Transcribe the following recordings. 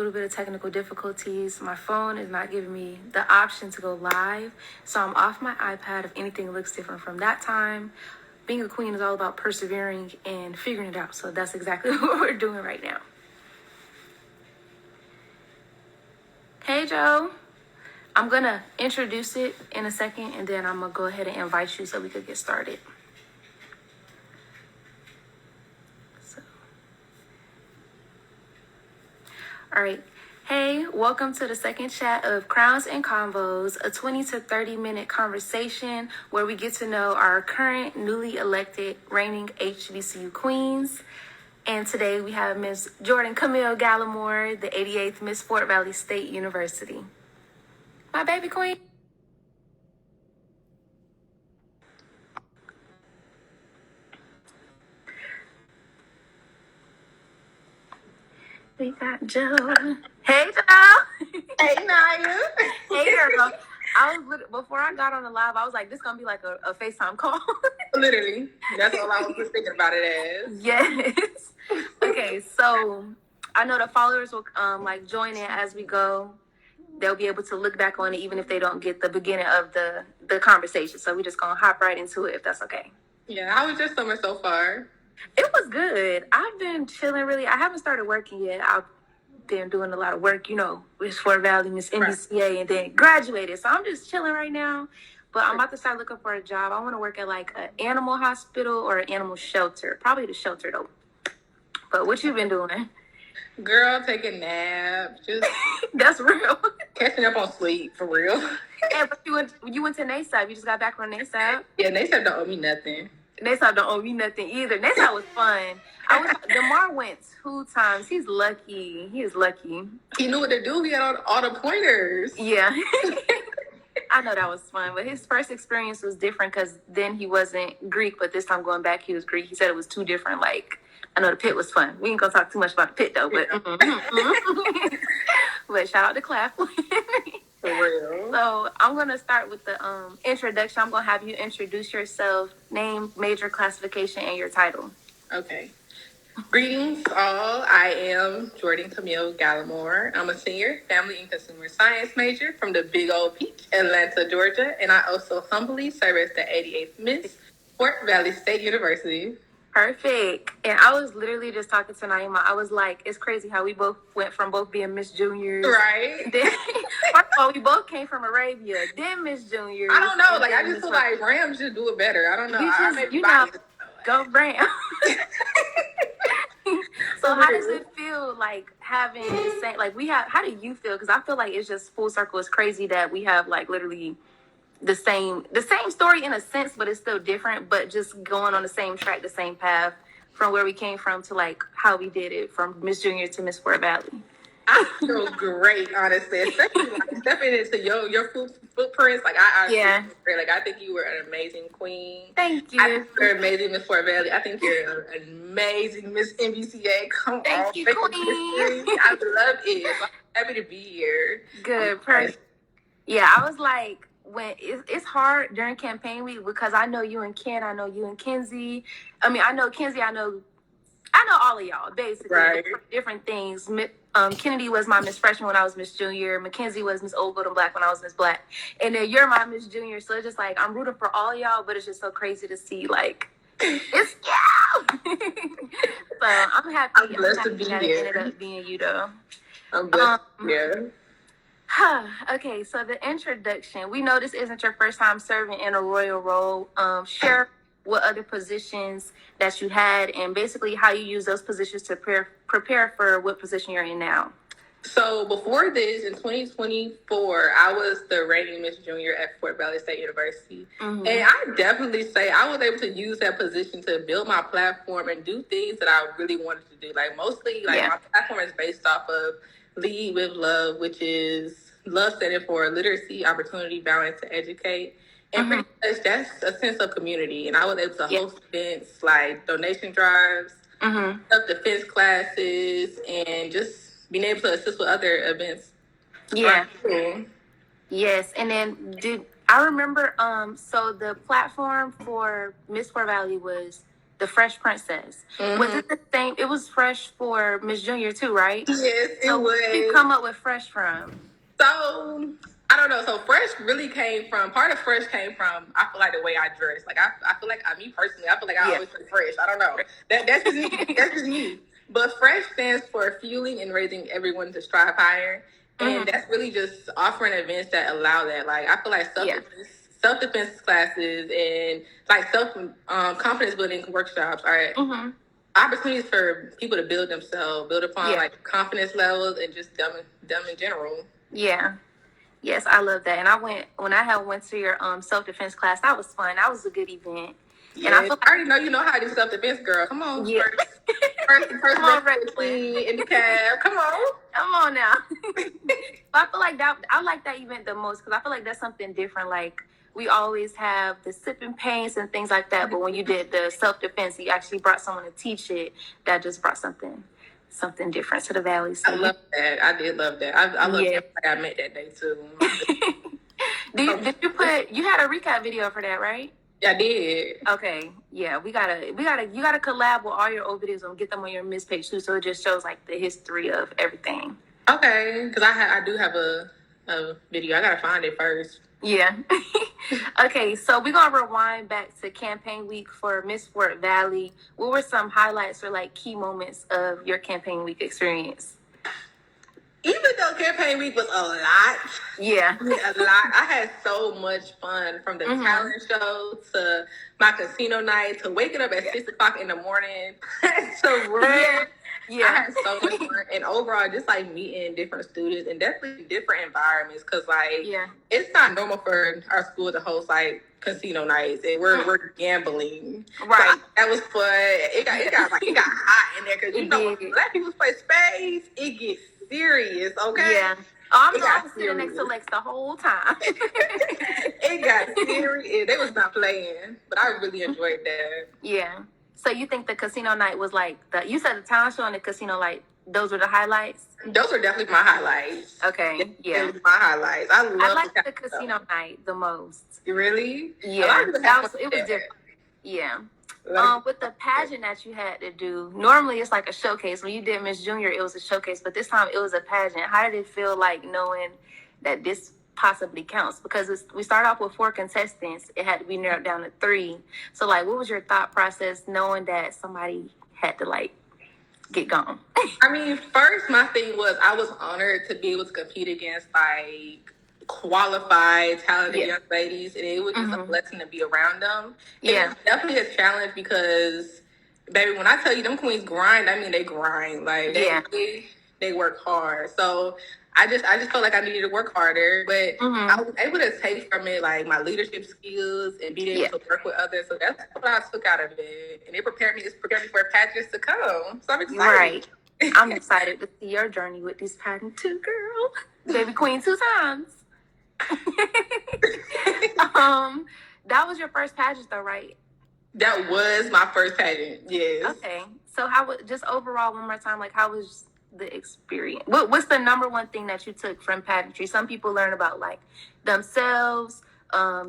little bit of technical difficulties. My phone is not giving me the option to go live, so I'm off my iPad if anything looks different from that time. Being a queen is all about persevering and figuring it out, so that's exactly what we're doing right now. Hey, Joe. I'm going to introduce it in a second, and then I'm going to go ahead and invite you so we could get started. All right. Hey, welcome to the second chat of Crowns and Convos, a 20 to 30 minute conversation where we get to know our current newly elected reigning FVSU queens. And today we have Ms. Jordan Camille Gallimore, the 88th Miss Fort Valley State University. My baby queen. We got Joe. Hey, Joe. Hey, Naya. Hey, girl. Before I got on the live, I was like, this is going to be like a FaceTime call. Literally. That's all I was just thinking about it as. Yes. Okay, so I know the followers will join in as we go. They'll be able to look back on it even if they don't get the beginning of the conversation. So we're just going to hop right into it if that's okay. Yeah, how was your summer so far? It was good. I've been chilling really. I haven't started working yet. I've been doing a lot of work, Miss Fort Valley, Miss NBCA, and then graduated. So I'm just chilling right now. But I'm about to start looking for a job. I want to work at like an animal hospital or an animal shelter. Probably the shelter though. But what you been doing? Girl, taking naps. Just That's real. Catching up on sleep, for real. Yeah, but you went to NASAP. You just got back from NASAP. Yeah, NASAP don't owe me nothing. NASAP don't owe me nothing either. NASAP was fun. DeMar went 2 times. He's lucky. He is lucky. He knew what to do. He had all the pointers. Yeah. I know that was fun, but his first experience was different because then he wasn't Greek, but this time going back, he was Greek. He said it was 2 different, I know the pit was fun. We ain't gonna talk too much about the pit though, but but shout out to Clap. For real. So I'm gonna start with the introduction. I'm gonna have you introduce yourself, name, major, classification, and your title. Okay. Greetings all. I am Jordan Camille Gallimore. I'm a senior family and consumer science major from the big old peach, Atlanta, Georgia, and I also humbly serve as the 88th Miss Fort Valley State University. Perfect. And I was literally just talking to Naima. I was like, it's crazy how we both went from both being Miss Juniors. Right. Then, first of all, we both came from Arabia, then Miss Juniors. I don't know. I just feel like Rams should do it better. I don't know. Go Rams. So how does it feel having the same, how do you feel? Because I feel like it's just full circle. It's crazy that we have literally the same story in a sense, but it's still different, but just going on the same track, the same path from where we came from to how we did it from Miss Junior to Miss Fort Valley. I feel great, honestly, especially stepping into your footprints. I think you were an amazing queen. Thank you. I think you're amazing, Miss Fort Valley. I think you're an amazing Miss NBCA. Thank you, queen. I love it. I'm happy to be here. Good, perfect. Yeah, I was like, when it's hard during campaign week because I know you and Ken, I know you and Kenzie. I know Kenzie, I know all of y'all basically. Right. Different things. Kennedy was my Miss Freshman when I was Miss Junior. Mackenzie was Miss Old Gold and Black when I was Miss Black. And then you're my Miss Junior. So it's just I'm rooting for all y'all, but it's just so crazy to see it's yeah. So I'm happy. I'm blessed to be that here. It ended up being you though. I'm blessed to be here. Okay, so the introduction. We know this isn't your first time serving in a royal role. Share what other positions that you had and basically how you use those positions to prepare for what position you're in now. So before this, in 2024, I was the reigning Miss Junior at Fort Valley State University. Mm-hmm. And I definitely say I was able to use that position to build my platform and do things that I really wanted to do. Mostly, my platform is based off of Lead with Love, which is love standing for literacy, opportunity, balance, to educate. And pretty much that's a sense of community. And I was able to host events like donation drives, self-defense classes, and just being able to assist with other events. Yeah. Yes. And then I remember, so the platform for Miss Fort Valley was the Fresh Princess. Was it the same? It was Fresh for Miss Junior too, right? Yes, it So was. where did you come up with Fresh from? So I don't know. So Fresh really came from part of Fresh came from I feel like the way I dress. Like I feel like me personally, I feel like I always say Fresh. I don't know. That's just me. That's just me. But Fresh stands for fueling and raising everyone to strive higher. And that's really just offering events that allow that. Like I feel like self defense classes and like self confidence building workshops are opportunities for people to build themselves, build upon like confidence levels and just them in general. Yeah. Yes, I love that. And when I went to your self defense class, that was fun. That was a good event. Yeah, and I feel like, I already know you know how to do self defense, girl. Come on, yeah. first Come on, in the cab. Come on. Come on now. But I feel like I like that event the most because I feel like that's something different. Like we always have the sipping paints and things like that, but when you did the self defense, you actually brought someone to teach it. That just brought something different to the Valley. So. I love that. I did love that. I love everybody I met that day too. Did you had a recap video for that, right? Yeah, I did. Okay, yeah, you gotta collab with all your old videos and get them on your Miss page too, so it just shows like the history of everything. Okay, because I do have a video. I gotta find it first. Yeah. Okay, so we're gonna rewind back to campaign week for Miss Fort Valley. What were some highlights or like key moments of your campaign week experience? Even though campaign week was a lot, I had so much fun from the talent show to my casino night to waking up at 6:00 in the morning to run. Yeah. I had so much fun, and overall, just like meeting different students and definitely different environments. Cause like, it's not normal for our school to host like casino nights, and we're gambling. Right. So that was fun. It got hot in there because you know when black people play spades, it gets serious. Okay. Yeah. Oh, I was sitting next to Lex the whole time. It got serious. They was not playing, but I really enjoyed that. Yeah. So you think the casino night was like you said the talent show and the casino night, those were the highlights? Those are definitely my highlights. Okay. Yeah. Those my highlights. I like the casino night the most. Really? Yeah. It was different. Yeah. With the pageant that you had to do, normally it's like a showcase. When you did Miss Junior, it was a showcase, but this time it was a pageant. How did it feel like knowing that this possibly counts? Because we start off with 4 contestants. It had to be narrowed down to 3. So like, what was your thought process knowing that somebody had to like get gone? I mean, first my thing was I was honored to be able to compete against like qualified, talented young ladies, and it was just a blessing to be around them. It's definitely a challenge because, baby, when I tell you them queens grind, I mean they grind. Like they work hard. So I just felt like I needed to work harder, but I was able to take from it like my leadership skills and being able to work with others. So that's what I took out of it, and it prepared me for pageants to come. So I'm excited. Right. I'm excited to see your journey with this pageant too, girl. Baby queen 2 times. That was your first pageant though, right? That was my first pageant. Yes. Okay. So how was just overall one more time, like how was the experience? What's the number one thing that you took from pageantry? Some people learn about like themselves,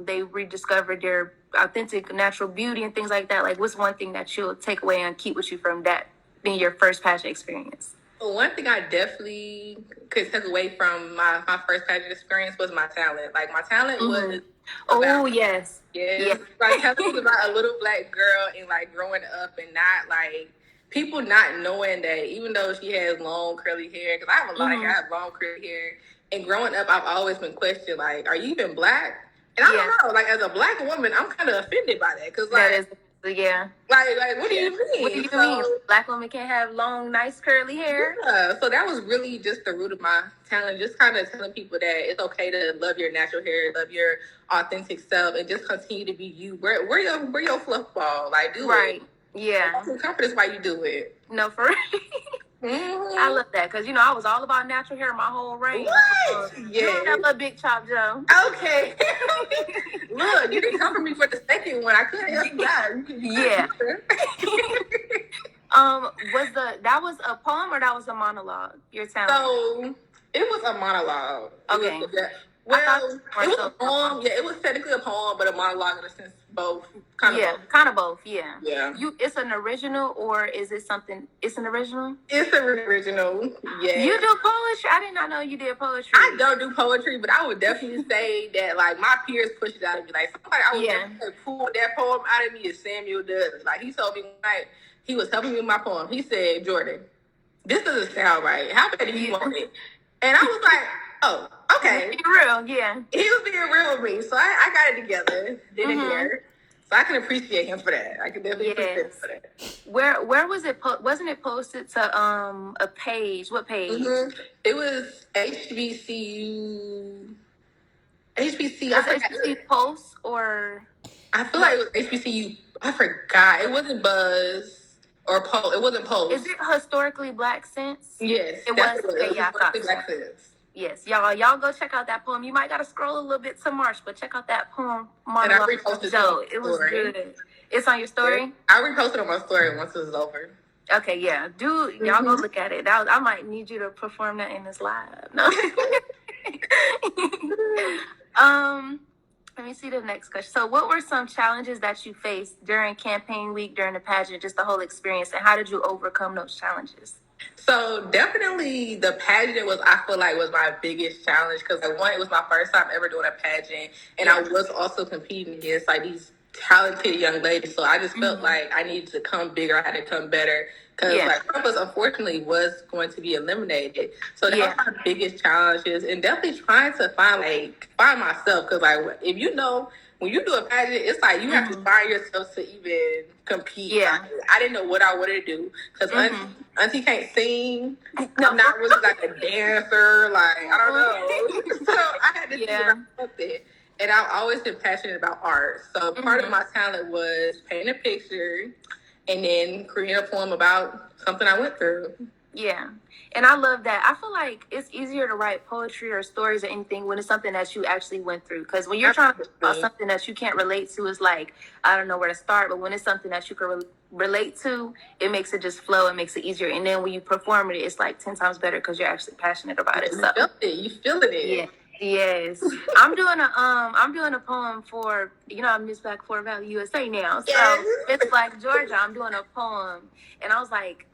they rediscovered their authentic natural beauty and things like that. Like what's one thing that you'll take away and keep with you from that being your first pageant experience? One thing I definitely could take away from my first pageant experience was my talent. Like my talent was yes. My talent was about a little black girl and like growing up and not like people not knowing that even though she has long curly hair, because I have I have long curly hair, and growing up I've always been questioned like, are you even black? And I don't know, like as a black woman, I'm kind of offended by that because like. Like, what do you mean? What do you mean? Black women can't have long, nice, curly hair? Yeah, so that was really just the root of my talent, just kind of telling people that it's okay to love your natural hair, love your authentic self, and just continue to be you. Wear your fluff ball, like do it. Yeah. Confidence why you do it. No, for real. I love that because I was all about natural hair my whole reign. What? That little big chop, Joe. Okay. Look, you didn't come for me for the second one. I couldn't help that. Yeah. That was a poem or that was a monologue? Your talent. So it was a monologue. Okay. Well, it was a poem. Yeah, it was technically a poem, but a monologue in a sense, both. Kind of both. Yeah. Yeah. It's an original, or is it something? It's an original. It's an original. Yeah. You do poetry? I did not know you did poetry. I don't do poetry, but I would definitely say that like my peers push it out of me. Like somebody I would definitely pull that poem out of me is Samuel Douglas. Like he told me like he was helping me with my poem. He said, "Jordan, this doesn't sound right. How bad do you want it?" And I was like, "Oh, okay." Be real, yeah. He was being real with me, so I got it together, then and there. So I can appreciate him for that. I can definitely appreciate him for that. Where was it? Wasn't it posted to a page? What page? It was HBCU. HBCU. HBCU Post or? I feel like it was HBCU. I forgot. It wasn't Buzz or Post. It wasn't Post. Is it Historically Black Sense? Yes, it was. Okay, yeah, I thought so. Black Sense. Yes, y'all go check out that poem. You might gotta scroll a little bit to March, but check out that poem. And I reposted it. It was good. It's on your story? Yeah. I reposted on my story once it was over. Okay, yeah. Y'all go look at it. I might need you to perform that in this live. No. Let me see the next question. So what were some challenges that you faced during campaign week, during the pageant, just the whole experience, and how did you overcome those challenges? So definitely the pageant I feel like was my biggest challenge because it was my first time ever doing a pageant, and I was also competing against like these talented young ladies. So I just felt like I needed to come bigger. I had to come better because like one of us unfortunately was going to be eliminated. So that was my biggest challenges, and definitely trying to find myself because like if you know. When you do a pageant, it's like you have to find yourself to even compete. Yeah. I didn't know what I wanted to do because Auntie can't sing. I'm not really like a dancer. Like, I don't know. So I had to figure out something. And I've always been passionate about art. So part of my talent was painting a picture and then creating a poem about something I went through. Yeah. And I love that. I feel like it's easier to write poetry or stories or anything when it's something that you actually went through. Because when you're trying to talk about something that you can't relate to, it's like, I don't know where to start. But when it's something that you can relate to, it makes it just flow. It makes it easier. And then when you perform it, it's like 10 times better because you're actually passionate about it. So you feeling it. Yeah. Yes. I'm doing a poem for, I'm Miss Black Fort Valley, USA now. So it's like Georgia. I'm doing a poem. And I was like,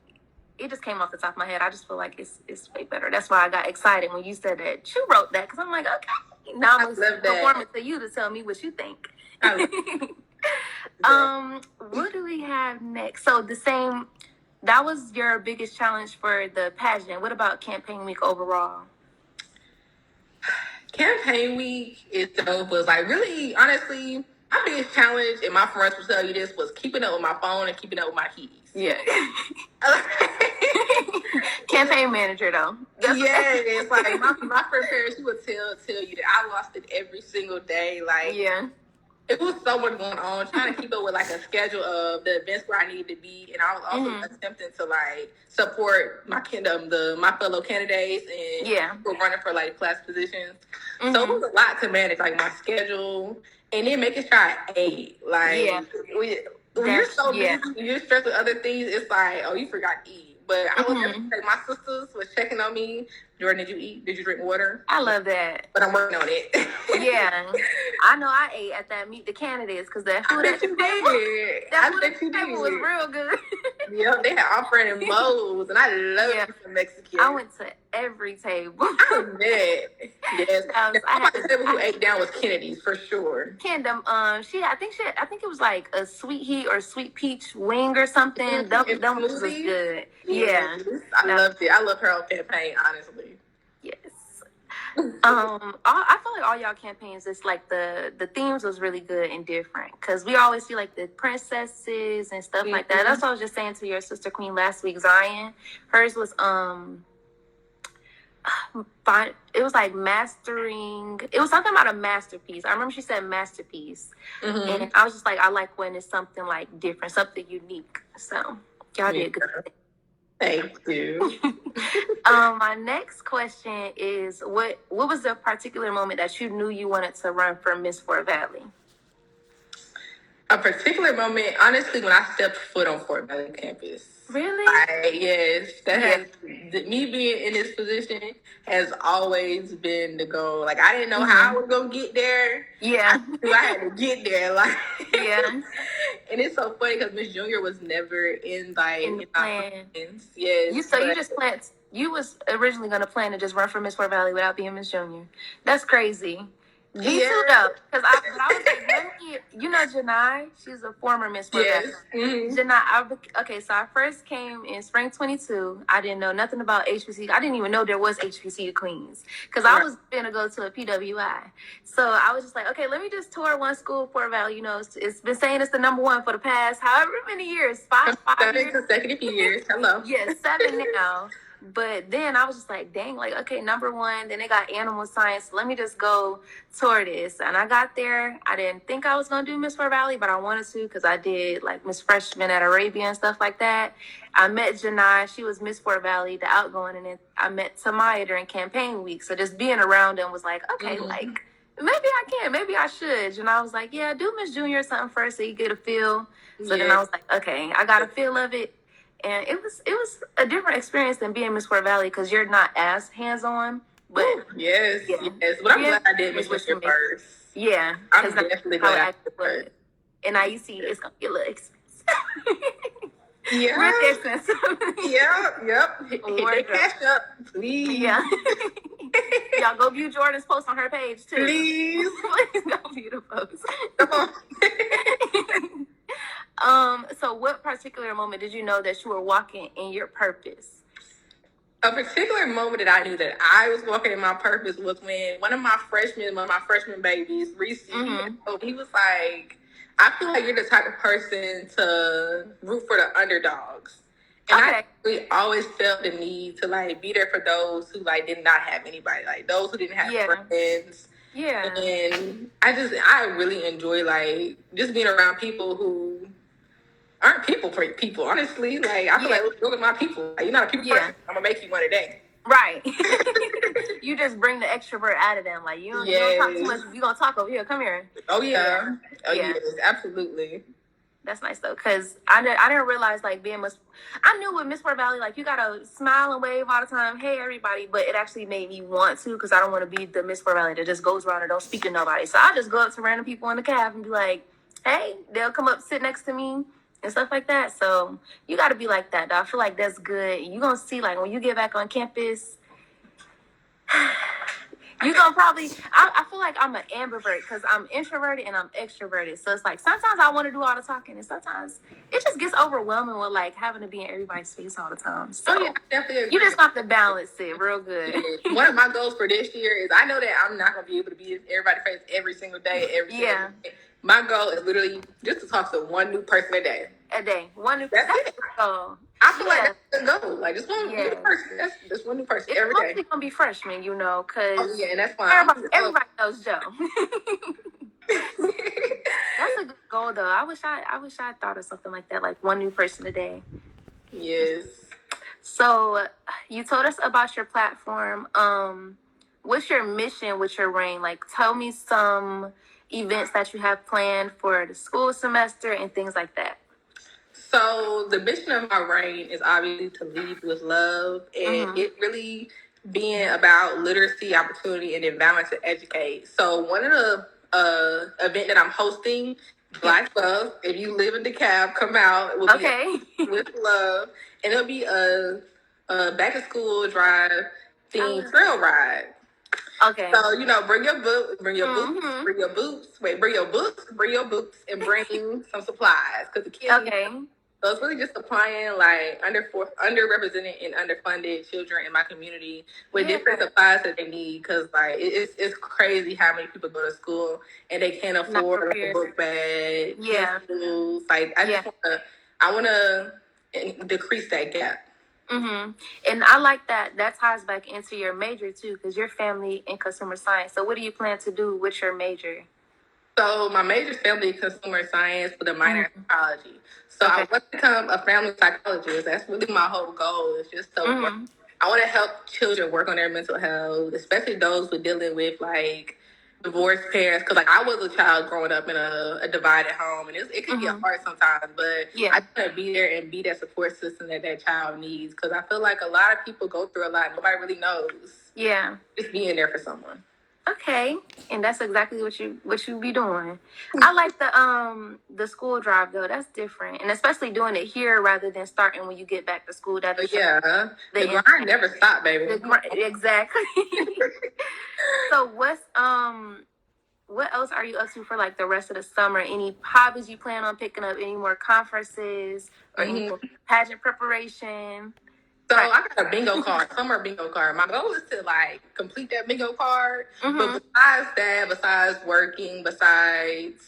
it just came off the top of my head. I just feel like it's way better. That's why I got excited when you said that you wrote that. Because I'm like, okay. Now I'm going to perform it to you to tell me what you think. What do we have next? So that was your biggest challenge for the pageant. What about campaign week overall? Campaign week itself was like really, honestly, my biggest challenge, and my friends will tell you this, was keeping up with my phone and keeping up with my keys. Yeah. Campaign manager though. It's like my friend Paris, she would tell you that I lost it every single day. Like it was so much going on, trying to keep up with like a schedule of the events where I needed to be, and I was also attempting to like support my fellow candidates and who were running for like class positions. So it was a lot to manage, like my schedule, and then making sure I ate. Like when you're so busy, you're stressed with other things. It's like, oh, you forgot to eat. But I was like, my sisters was checking on me. Jordan, did you eat? Did you drink water? I love that. But I'm working on it. Yeah. I know I ate at that Meet the Candidates because that food at the table was real good. Yeah, they had offering and Moe's, and I love some Mexican. I went to every table. I bet. Yes. The table who ate down was Kennedy's for sure. Kendom, I think it was like a sweet heat or sweet peach wing or something. That was good. Yeah. I loved it. I love her whole campaign, honestly. Yes. I feel like all y'all campaigns, it's like the themes was really good and different because we always see like the princesses and stuff like that. That's what I was just saying to your sister queen last week, Zion. Hers was it was like mastering. It was something about a masterpiece. I remember she said masterpiece, and I was just like, I like when it's something like different, something unique. So y'all did good. Thank you. My next question is, what was the particular moment that you knew you wanted to run for Miss Fort Valley? A particular moment, honestly, when I stepped foot on Fort Valley campus. Really? Yes, that Yeah. has me being in this position has always been the goal. Like I didn't know how I Mm-hmm. was gonna get there. Yeah. I knew I had to get there. Like, Yeah. and it's so funny because Miss Junior was never in In the my plan. plans. Yes, You but just planned. You was originally gonna plan to just run for Miss Fort Valley without being Miss Junior. That's crazy. Me yeah, too though, but I was like, let me. You know, Janai, she's a former Miss Fort Valley. yes, mm-hmm. Janai, okay, so I first came in spring 22. I didn't know nothing about HPC. I didn't even know there was HPC Queens because I was gonna go to a PWI. So I was just like, okay, let me just tour one school, Fort Valley. You know, it's been saying it's the number one for the past however many years, five 7 years. consecutive years. Hello. Yes, 7 now. But then I was just like, dang, like, okay, number one, then they got animal science. Let me just go toward this. And I got there. I didn't think I was going to do Miss Fort Valley, but I wanted to because I did like Miss Freshman at Arabia and stuff like that. I met Janai. She was Miss Fort Valley, the outgoing. And then I met Tamaya during campaign week. So just being around them was like, okay, like, maybe I can, maybe I should. And I was like, yeah, do Miss Junior or something first so you get a feel. So then I was like, okay, I got a feel of it. And it was a different experience than being Miss Fort Valley because you're not as hands on. But yes, yes. But I'm glad I did Miss Junior first. Yeah, I'm definitely glad I did first. And now you see it's gonna be a little expensive. Yeah. Really expensive. Yep. Hit that cash up, please. Yeah. Y'all go view Jordan's post on her page too. Please. Please go view the post. Come on. So what particular moment did you know that you were walking in your purpose? A particular moment that I knew that I was walking in my purpose was when one of my freshman babies, Reese, he was like, I feel like you're the type of person to root for the underdogs. And I really always felt the need to like be there for those who like did not have anybody, like those who didn't have friends. Yeah. And I really enjoy like just being around people who aren't people for people, honestly. Like I feel like look at my people. Like, you're not a people person. I'm gonna make you one today. Right. You just bring the extrovert out of them. Like you don't talk too much. You gonna talk over here. Come here. Oh yeah. Oh yes, absolutely. That's nice though, cause I didn't realize like being I knew with Miss Fort Valley like you gotta smile and wave all the time, hey everybody, but it actually made me want to, cause I don't want to be the Miss Fort Valley that just goes around and don't speak to nobody. So I just go up to random people in the cab and be like, hey, they'll come up sit next to me and stuff like that. So you gotta be like that though. I feel like that's good. You gonna see like when you get back on campus. You gonna probably, I feel like I'm an ambivert because I'm introverted and I'm extroverted. So it's like sometimes I want to do all the talking and sometimes it just gets overwhelming with like having to be in everybody's face all the time. So definitely. You just have to balance it real good. One of my goals for this year is I know that I'm not gonna be able to be in everybody's face every single day, day. My goal is literally just to talk to one new person a day. One new person. That's it. Goal. I feel like that's the goal. Like just one new person. That's just one new person every day. It's mostly gonna be freshmen, you know, because and that's fine. Everybody knows Joe. That's a good goal, though. I wish I thought of something like that, like one new person a day. Yes. So you told us about your platform. What's your mission with your reign? Like, tell me some events that you have planned for the school semester and things like that. So the mission of my reign is obviously to lead with love, and it really being about literacy, opportunity, and endowment to educate. So one of the event that I'm hosting, Black Love. If you live in DeKalb, come out. It will be with love, and it'll be a back to school drive themed trail ride. Okay. So bring your book, bring your boots, bring your boots. Wait, bring your books, and bring some supplies because the kids. So it's really just applying like underrepresented and underfunded children in my community with different supplies that they need, because like it's crazy how many people go to school and they can't afford a book bag. Pencils. Like I wanna decrease that gap. And I like that. That ties back into your major too, because your family in consumer science. So what do you plan to do with your major? So my major is family consumer science with a minor in psychology. So I want to become a family psychologist. That's really my whole goal. Is just so I want to help children work on their mental health, especially those who are dealing with like divorced parents, because like I was a child growing up in a divided home, and it can get hard sometimes, but I couldn't be there and be that support system that that child needs, because I feel like a lot of people go through a lot, nobody really knows. Just being there for someone. Okay, and that's exactly what you be doing. I like the school drive though. That's different, and especially doing it here rather than starting when you get back to school. That is the grind never stopped, baby. Exactly. So what else are you up to for like the rest of the summer? Any hobbies you plan on picking up? Any more conferences or any more pageant preparation? So I got a bingo card, summer bingo card. My goal is to like complete that bingo card. But besides that, besides working, besides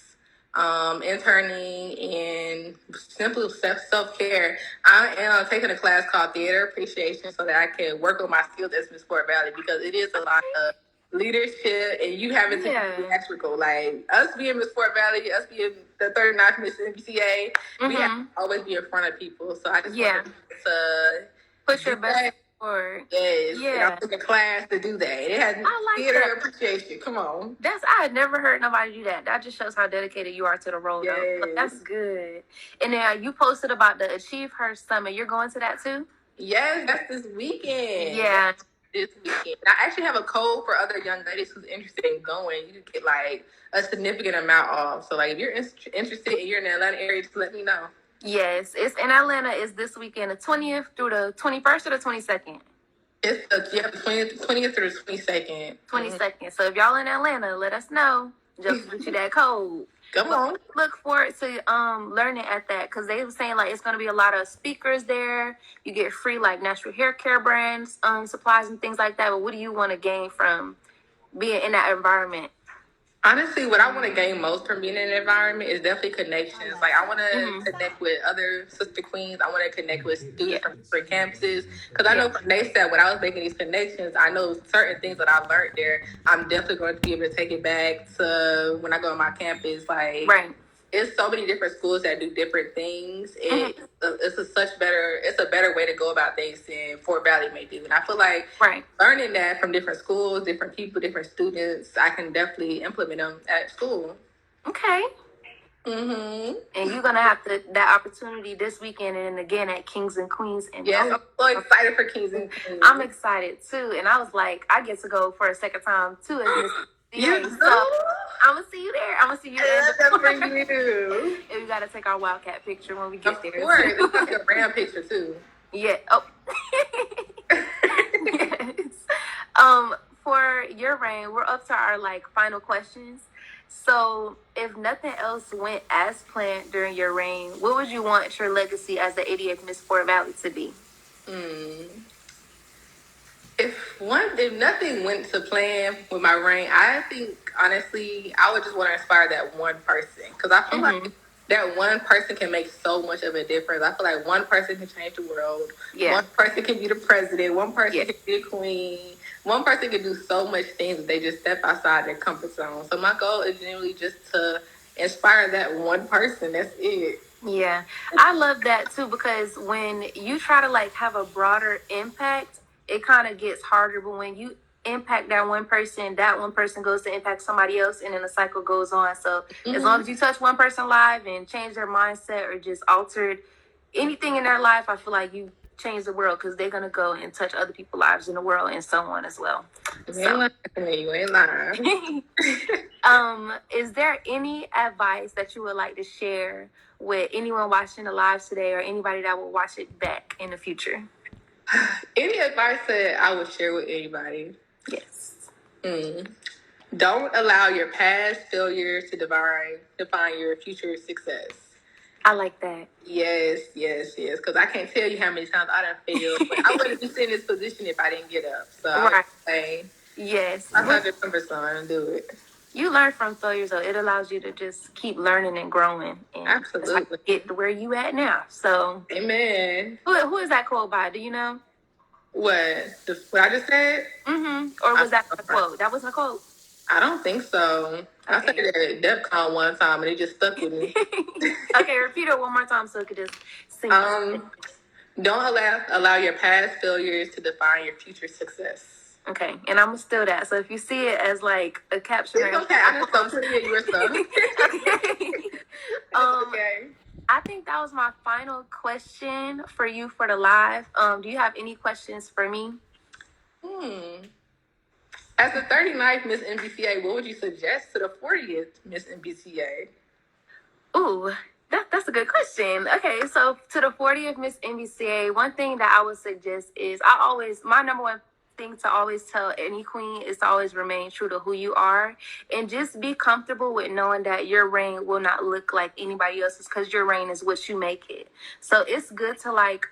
interning and simple self-care, I am taking a class called Theater Appreciation so that I can work on my skills as Miss Fort Valley, because it is a lot of leadership and you having to be theatrical. Like us being Miss Fort Valley, us being the 39th Miss NBCA, we have to always be in front of people. So I just want to push your best forward. Yes. And I took a class to do that. It had theater appreciation. Come on. I had never heard nobody do that. That just shows how dedicated you are to the role, though. But that's good. And then you posted about the Achieve Her Summit. You're going to that too? Yes, that's this weekend. Yeah. This weekend. I actually have a code for other young ladies who's interested in going. You can get like a significant amount off. So like if you're interested and you're in the Atlanta area, just let me know. Yes, it's in Atlanta. It's this weekend, the 20th through the 21st or the 22nd? It's the 20th through the 22nd. 22nd. So if y'all in Atlanta, let us know. Just get you that code. Come on. Look forward to learning at that, because they were saying like it's going to be a lot of speakers there. You get free like natural hair care brands, supplies and things like that. But what do you want to gain from being in that environment? Honestly, what I want to gain most from being in an environment is definitely connections. Like, I want to connect with other sister queens. I want to connect with students from different campuses. Because I know from NASTAT, when I was making these connections, I know certain things that I learned there, I'm definitely going to be able to take it back to when I go on my campus. Like, it's so many different schools that do different things. It's a better way to go about things than Fort Valley may do. And I feel like learning that from different schools, different people, different students, I can definitely implement them at school. Okay. And you're gonna have that opportunity this weekend and again at Kings and Queens. And I'm so excited for Kings and Queens. I'm excited too, and I was like, I get to go for a second time too as Miss. So I'm gonna see you there. I'm gonna see you there. And we gotta take our Wildcat picture when we get there. Of course, it's like a brand picture too. Yeah. Oh. Yes. For your reign, we're up to our final questions. So, if nothing else went as planned during your reign, what would you want your legacy as the 88th Miss Fort Valley to be? If nothing went to plan with my reign, I think honestly I would just want to inspire that one person, because I feel like that one person can make so much of a difference. I feel like one person can change the world. One person can be the president. One person can be a queen. One person can do so much things if they just step outside their comfort zone. So my goal is generally just to inspire that one person. That's it. Yeah, I love that too, because when you try to have a broader impact, it kind of gets harder. But when you impact that one person goes to impact somebody else, and then the cycle goes on. So as long as you touch one person live and change their mindset or just altered anything in their life, I feel like you change the world, because they're going to go and touch other people's lives in the world and so on as well. You ain't lying. Is there any advice that you would like to share with anyone watching the live today, or anybody that will watch it back in the future? Any advice that I would share with anybody? Yes. Don't allow your past failures to define your future success. I like that. Yes. Because I can't tell you how many times I done failed, but I wouldn't be in this position if I didn't get up. So I would say, I'm not just number son, do it. You learn from failures, though. It allows you to just keep learning and growing. And absolutely. Get to where you at now. So, amen. Who is that quote by? Do you know? What I just said? Or was that a quote? That was a quote? I don't think so. Okay. I said that at DEFCON one time, and it just stuck with me. Okay, repeat it one more time so it could just sink. Don't allow your past failures to define your future success. Okay, and I'm gonna steal that. So if you see it as like a caption, it's okay. I just don't put it in your stuff. Okay. Okay. I think that was my final question for you for the live. Do you have any questions for me? As the 39th Miss NBCA, what would you suggest to the 40th Miss NBCA? Ooh, that's a good question. Okay, so to the 40th Miss NBCA, one thing that I would suggest is my number one thing to always tell any queen is to always remain true to who you are and just be comfortable with knowing that your reign will not look like anybody else's because your reign is what you make it. So it's good to like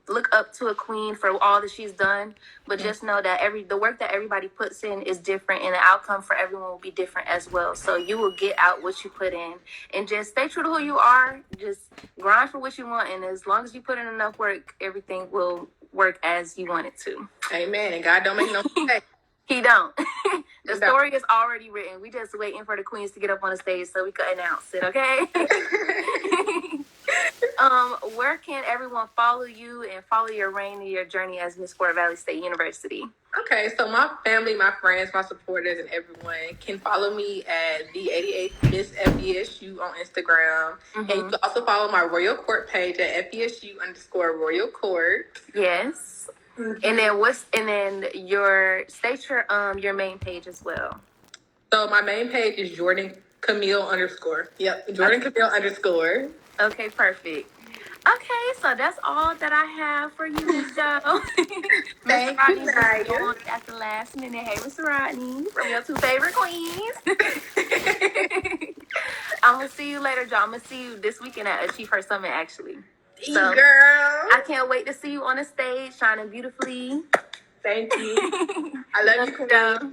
look up to a queen for all that she's done, but just know that the work that everybody puts in is different and the outcome for everyone will be different as well. So you will get out what you put in and just stay true to who you are. Just grind for what you want, and as long as you put in enough work, everything will work as you want it to. Amen. And God don't make no mistake. He don't. The story is already written. We just waiting for the queens to get up on the stage so we could announce it, okay? Where can everyone follow you and follow your reign and your journey as Miss Fort Valley State University? Okay, so my family, my friends, my supporters, and everyone can follow me at the 88th Miss FVSU on Instagram. And you can also follow my Royal Court page at FVSU_Royal Court. Yes. And then state your main page as well. So my main page is Jordan Camille _. Yep, Jordan Camille _. Okay, perfect. Okay, so that's all that I have for you, Miss Jo. Thank you, Naya. At the last minute. Hey, Mr. Rodney, from your two favorite queens. I'm gonna see you later, Joe. I'm gonna see you this weekend at Achieve Her Summit, actually. So, girl, I can't wait to see you on the stage, shining beautifully. Thank you. I love you, Joe.